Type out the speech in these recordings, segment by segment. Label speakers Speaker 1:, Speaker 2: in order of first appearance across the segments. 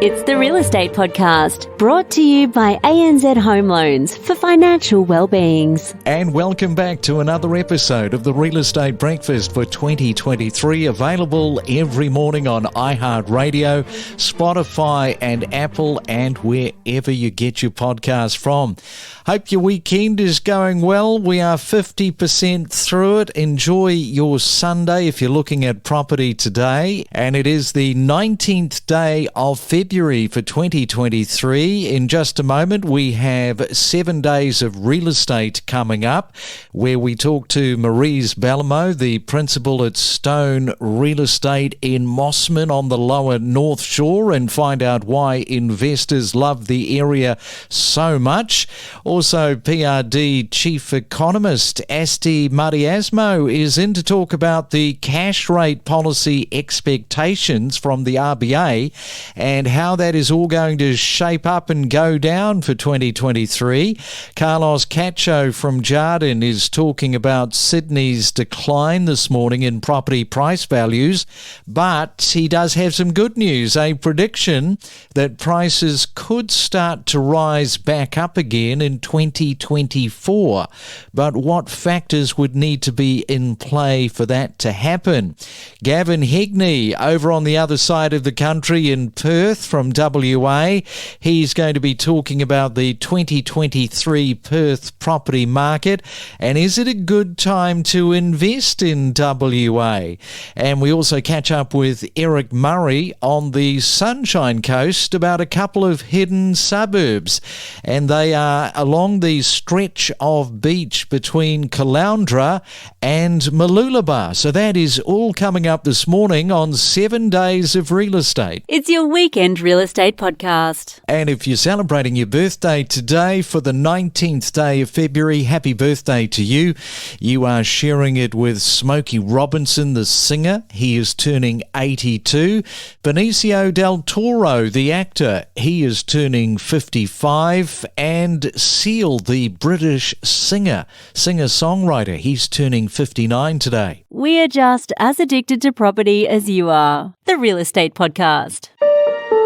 Speaker 1: It's the Real Estate Podcast, brought to you by ANZ Home Loans for financial well-beings.
Speaker 2: And welcome back to another episode of the Real Estate Breakfast for 2023, available every morning on iHeartRadio, Spotify and Apple, and wherever you get your podcast from. Hope your weekend is going well. We are 50% through it. Enjoy your Sunday if you're looking at property today. And it is the 19th day of February for 2023. In just a moment, we have 7 days of real estate coming up, where we talk to Marize Bellomo, the principal at Stone Real Estate in Mosman on the lower North Shore, and find out why investors love the area so much. Also, PRD Chief Economist Asti Mardiasmo is in to talk about the cash rate policy expectations from the RBA and how that is all going to shape up and go down for 2023. Carlos Cacho from Jarden is talking about Sydney's decline this morning in property price values, but he does have some good news, a prediction that prices could start to rise back up again in 2024. But what factors would need to be in play for that to happen? Gavin Hegney over on the other side of the country in Perth from WA. He's going to be talking about the 2023 Perth property market and is it a good time to invest in WA? And we also catch up with Eric Murray on the Sunshine Coast about a couple of hidden suburbs, and they are along the stretch of beach between Caloundra and Mooloolaba. So that is all coming up this morning on 7 days of real estate.
Speaker 1: It's your weekend real estate podcast.
Speaker 2: And if you're celebrating your birthday today for the 19th day of February, happy birthday to you. You are sharing it with Smokey Robinson, the singer. He is turning 82. Benicio del Toro, the actor, he is turning 55. And Seal, the British singer-songwriter, he's turning 59 today.
Speaker 1: We are just as addicted to property as you are. The Real Estate Podcast.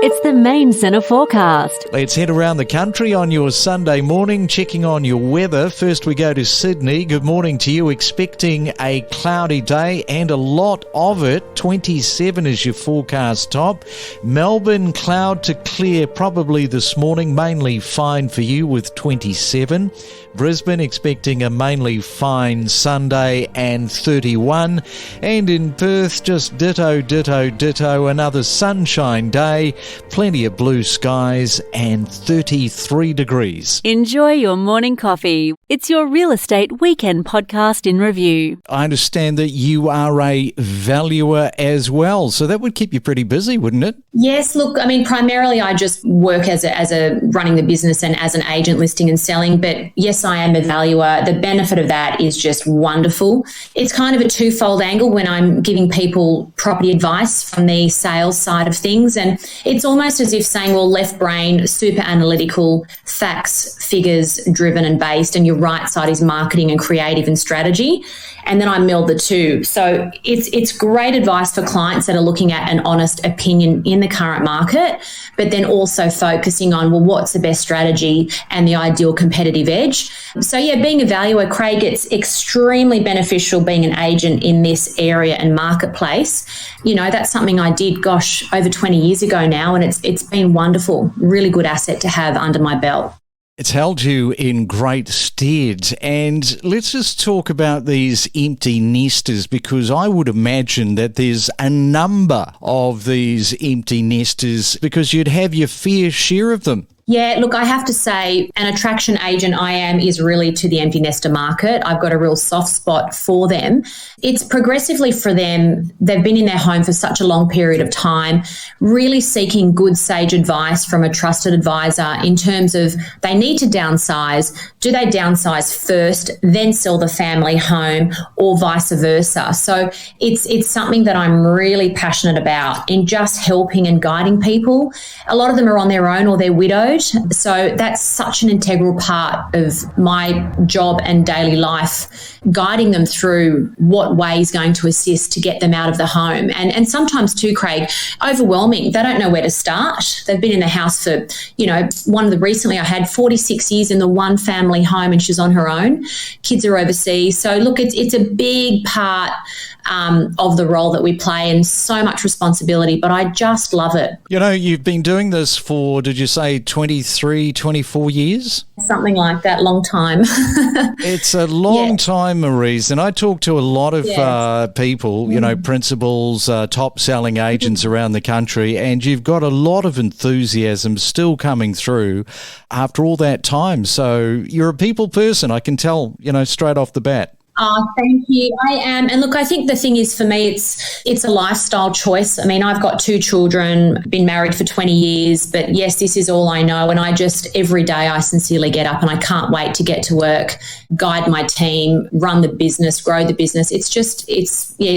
Speaker 1: It's the main centre forecast.
Speaker 2: Let's head around the country on your Sunday morning, checking on your weather. First we go to Sydney. Good morning to you. Expecting a cloudy day and a lot of it. 27 is your forecast top. Melbourne, cloud to clear probably this morning. Mainly fine for you with 27. Brisbane expecting a mainly fine Sunday and 31. And in Perth, just ditto, another sunshine day. Plenty of blue skies and 33 degrees.
Speaker 1: Enjoy your morning coffee. It's your real estate weekend podcast in review.
Speaker 2: I understand that you are a valuer as well, so that would keep you pretty busy, wouldn't it?
Speaker 3: Yes, look, I mean, primarily I just work as a running the business and as an agent listing and selling, but yes, I am a valuer. The benefit of that is just wonderful. It's kind of a twofold angle when I'm giving people property advice from the sales side of things, and it's almost as if saying, well, left brain, super analytical, facts, figures driven and based, and your right side is marketing and creative and strategy. And then I meld the two. So it's great advice for clients that are looking at an honest opinion in the current market, but then also focusing on, well, what's the best strategy and the ideal competitive edge. So yeah, being a valuer, Craig, it's extremely beneficial being an agent in this area and marketplace. You know, that's something I did, over 20 years ago now, and it's been wonderful. Really good asset to have under my belt.
Speaker 2: It's held you in great stead. And let's just talk about these empty nesters, because I would imagine that there's a number of these empty nesters because you'd have your fair share of them.
Speaker 3: Yeah, look, I have to say an attraction agent I am is really to the empty nester market. I've got a real soft spot for them. It's progressively for them. They've been in their home for such a long period of time, really seeking good sage advice from a trusted advisor in terms of they need to downsize. Do they downsize first, then sell the family home, or vice versa? So it's something that I'm really passionate about in just helping and guiding people. A lot of them are on their own or they're widowed. note. So that's such an integral part of my job and daily life, guiding them through what way is going to assist to get them out of the home. And sometimes too, Craig, overwhelming. They don't know where to start. They've been in the house for, recently I had 46 years in the one family home and she's on her own. Kids are overseas. So look, it's a big part of the role that we play and so much responsibility, but I just love it.
Speaker 2: You've been doing this for, did you say 23, 24 years?
Speaker 3: Something like that, long time.
Speaker 2: It's a long time, Marize, and I talk to a lot of people, principals, top selling agents around the country, and you've got a lot of enthusiasm still coming through after all that time. So you're a people person, I can tell, straight off the bat.
Speaker 3: Oh, thank you. I am. And look, I think the thing is for me, it's a lifestyle choice. I mean, I've got 2 children, been married for 20 years, but yes, this is all I know. And I just, every day I sincerely get up and I can't wait to get to work, guide my team, run the business, grow the business. It's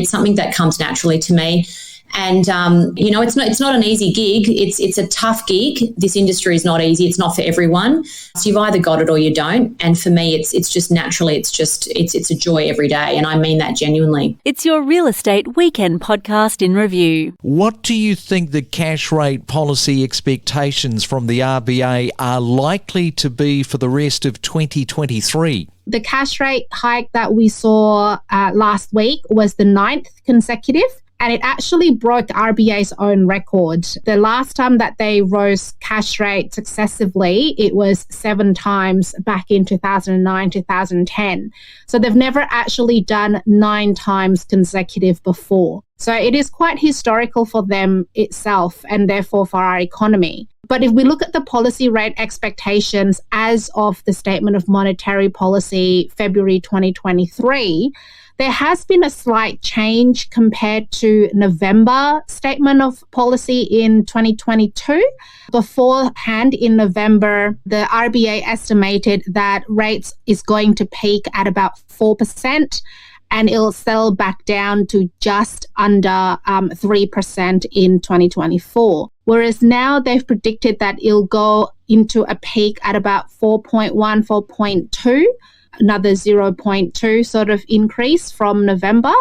Speaker 3: something that comes naturally to me. And, it's not an easy gig. It's a tough gig. This industry is not easy. It's not for everyone. So you've either got it or you don't. And for me, it's just naturally, it's a joy every day. And I mean that genuinely.
Speaker 1: It's your Real Estate Weekend podcast in review.
Speaker 2: What do you think the cash rate policy expectations from the RBA are likely to be for the rest of 2023?
Speaker 4: The cash rate hike that we saw last week was the 9th consecutive. And it actually broke RBA's own record. The last time that they rose cash rate successively, it was 7 times back in 2009, 2010. So they've never actually done 9 times consecutive before. So it is quite historical for them itself and therefore for our economy. But if we look at the policy rate expectations as of the Statement of Monetary Policy, February 2023, there has been a slight change compared to November Statement of Policy in 2022. Beforehand, in November, the RBA estimated that rates is going to peak at about 4%. And it'll settle back down to just under 3% in 2024. Whereas now they've predicted that it'll go into a peak at about 4.1, 4.2, another 0.2 sort of increase from November,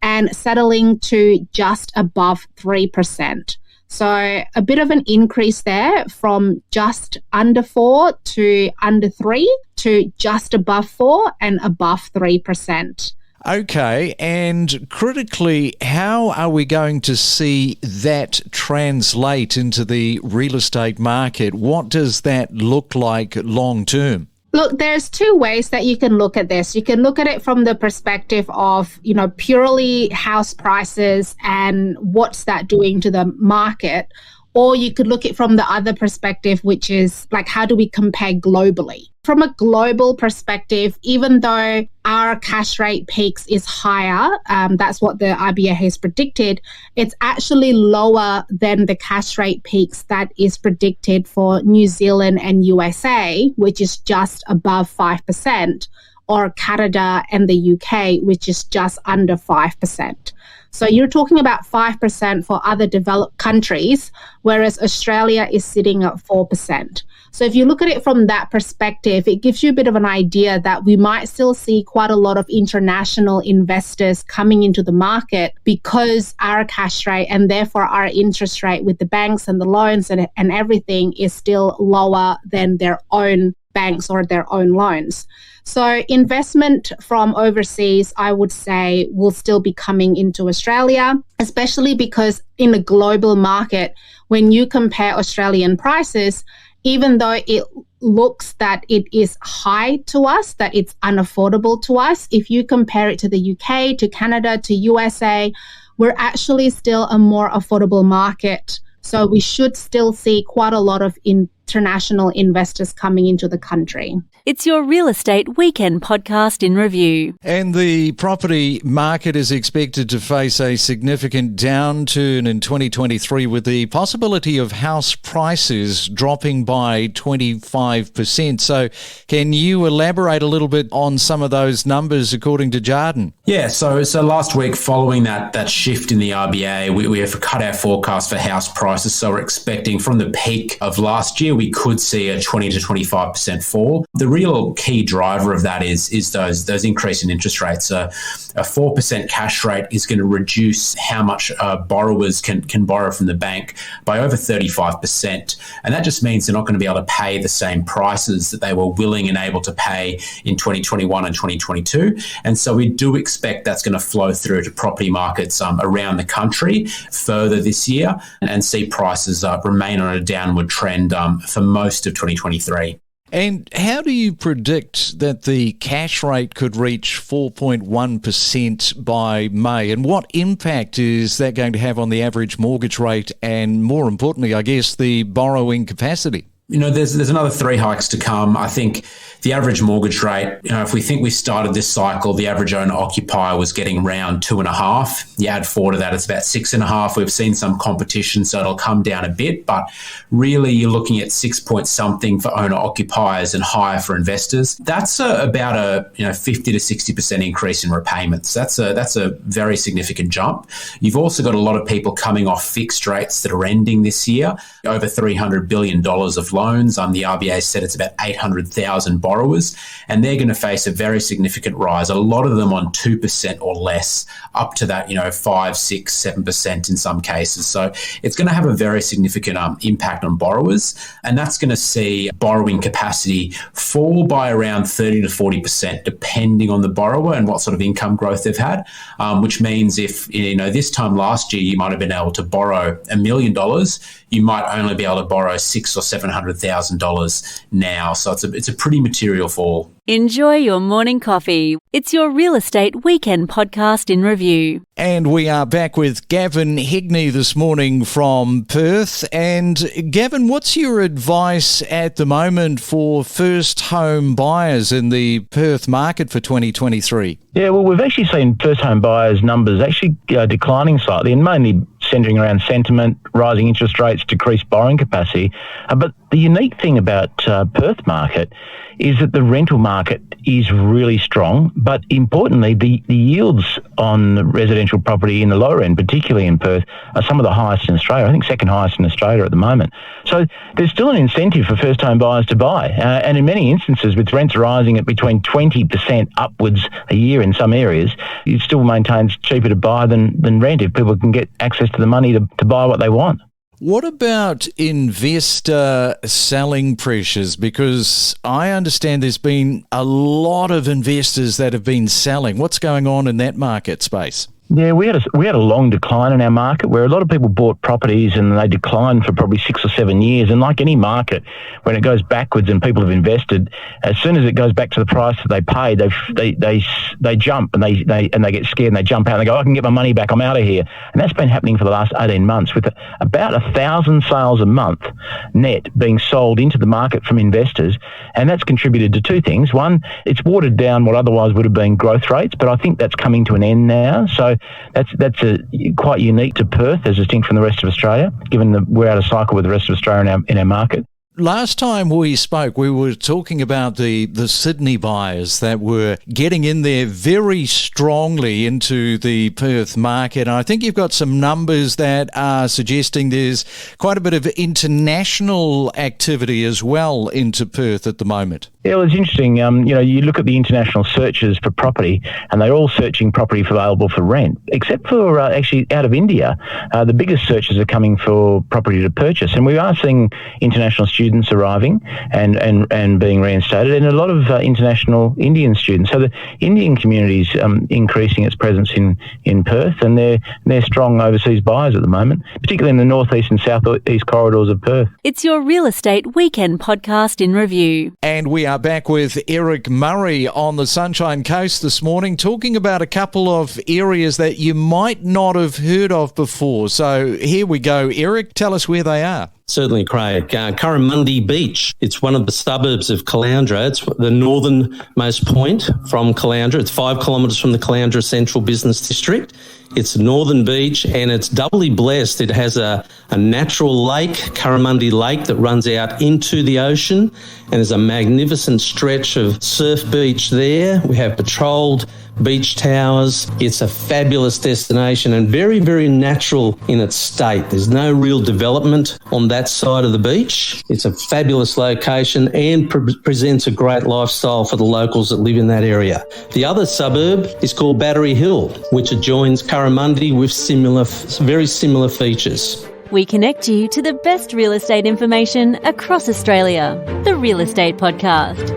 Speaker 4: and settling to just above 3%. So a bit of an increase there from just under 4 to under 3 to just above 4 and above 3%.
Speaker 2: Okay, and critically, how are we going to see that translate into the real estate market? What does that look like long term?
Speaker 4: Look, there's 2 ways that you can look at this. You can look at it from the perspective of, purely house prices and what's that doing to the market. Or you could look at it from the other perspective, which is like, how do we compare globally? From a global perspective, even though our cash rate peaks is higher, that's what the RBA has predicted, it's actually lower than the cash rate peaks that is predicted for New Zealand and USA, which is just above 5%, or Canada and the UK, which is just under 5%. So you're talking about 5% for other developed countries, whereas Australia is sitting at 4%. So if you look at it from that perspective, it gives you a bit of an idea that we might still see quite a lot of international investors coming into the market because our cash rate and therefore our interest rate with the banks and the loans and everything is still lower than their own banks or their own loans. So investment from overseas, I would say, will still be coming into Australia, especially because in a global market, when you compare Australian prices, even though it looks that it is high to us, that it's unaffordable to us, if you compare it to the UK, to Canada, to USA, we're actually still a more affordable market. So we should still see quite a lot of international investors coming into the country.
Speaker 1: It's your Real Estate Weekend podcast in review.
Speaker 2: And the property market is expected to face a significant downturn in 2023 with the possibility of house prices dropping by 25%. So can you elaborate a little bit on some of those numbers according to Jarden?
Speaker 5: Yeah, so last week following that shift in the RBA, we have cut our forecast for house prices. So we're expecting from the peak of last year, year, we could see a 20 to 25% fall. The real key driver of that is those increase in interest rates. A 4% cash rate is going to reduce how much borrowers can borrow from the bank by over 35%. And that just means they're not going to be able to pay the same prices that they were willing and able to pay in 2021 and 2022. And so we do expect that's going to flow through to property markets around the country further this year and see prices remain on a downward trend for most of 2023.
Speaker 2: And how do you predict that the cash rate could reach 4.1% by May? And what impact is that going to have on the average mortgage rate and, more importantly, I guess, the borrowing capacity?
Speaker 5: There's another 3 hikes to come. I think the average mortgage rate, if we think we started this cycle, the average owner-occupier was getting around 2.5. You add 4 to that, it's about 6.5. We've seen some competition, so it'll come down a bit. But really, you're looking at 6 point something for owner-occupiers and higher for investors. That's about a 50 to 60% increase in repayments. That's a very significant jump. You've also got a lot of people coming off fixed rates that are ending this year, over $300 billion of loans. The RBA said it's about 800,000 borrowers, and they're going to face a very significant rise, a lot of them on 2% or less, up to that 5, 6, 7% in some cases. So it's going to have a very significant impact on borrowers, and that's going to see borrowing capacity fall by around 30 to 40%, depending on the borrower and what sort of income growth they've had, which means if this time last year you might have been able to borrow $1 million, you might only be able to borrow $600,000 or $700,000 now. So it's a pretty material fall.
Speaker 1: Enjoy your morning coffee. It's your real estate weekend podcast in review.
Speaker 2: And we are back with Gavin Hegney this morning from Perth. And Gavin, what's your advice at the moment for first home buyers in the Perth market for 2023?
Speaker 6: Yeah, well, we've actually seen first home buyers numbers actually declining slightly, and mainly centering around sentiment, rising interest rates, decreased borrowing capacity. But the unique thing about Perth market is that the rental market is really strong, but importantly, the yields on residential property in the lower end, particularly in Perth, are some of the highest in Australia. I think second highest in Australia at the moment. So there's still an incentive for first-home buyers to buy. And in many instances, with rents rising at between 20% upwards a year in some areas, it still maintains cheaper to buy than rent if people can get access to the money to buy what they want.
Speaker 2: What about investor selling pressures? Because I understand there's been a lot of investors that have been selling. What's going on in that market space?
Speaker 6: Yeah, we had a long decline in our market where a lot of people bought properties and they declined for probably 6 or 7 years. And like any market, when it goes backwards and people have invested, as soon as it goes back to the price that they paid, they jump and they get scared and they jump out and they go, I can get my money back, I'm out of here. And that's been happening for the last 18 months with about 1,000 sales a month net being sold into the market from investors. And that's contributed to two things. One, it's watered down what otherwise would have been growth rates, but I think that's coming to an end now. So that's quite unique to Perth as distinct from the rest of Australia, given that we're out of cycle with the rest of Australia in our market.
Speaker 2: Last time we spoke, we were talking about the Sydney buyers that were getting in there very strongly into the Perth market. And I think you've got some numbers that are suggesting there's quite a bit of international activity as well into Perth at the moment.
Speaker 6: Yeah, well, it's interesting. You look at the international searches for property, and they're all searching property available for rent, except for actually out of India. The biggest searches are coming for property to purchase, and we are seeing international students arriving and being reinstated, and a lot of international Indian students. So the Indian community's increasing its presence in Perth, and they're strong overseas buyers at the moment, particularly in the northeast and southeast corridors of Perth.
Speaker 1: It's your real estate weekend podcast in review.
Speaker 2: And we are back with Eric Murray on the Sunshine Coast this morning, talking about a couple of areas that you might not have heard of before. So here we go. Eric, tell us where they are.
Speaker 7: Certainly, Craig. Currimundi Beach. It's one of the suburbs of Caloundra. It's the northernmost point from Caloundra. It's 5 kilometres from the Caloundra Central Business District. It's a northern beach and it's doubly blessed. It has a natural lake, Currimundi Lake, that runs out into the ocean, and there's a magnificent stretch of surf beach there. We have patrolled beach towers. It's a fabulous destination and very, very natural in its state. There's no real development on that side of the beach. It's a fabulous location and presents a great lifestyle for the locals that live in that area. The other suburb is called Battery Hill, which adjoins Currimundi with very similar features.
Speaker 1: We connect you to the best real estate information across Australia. The Real Estate Podcast.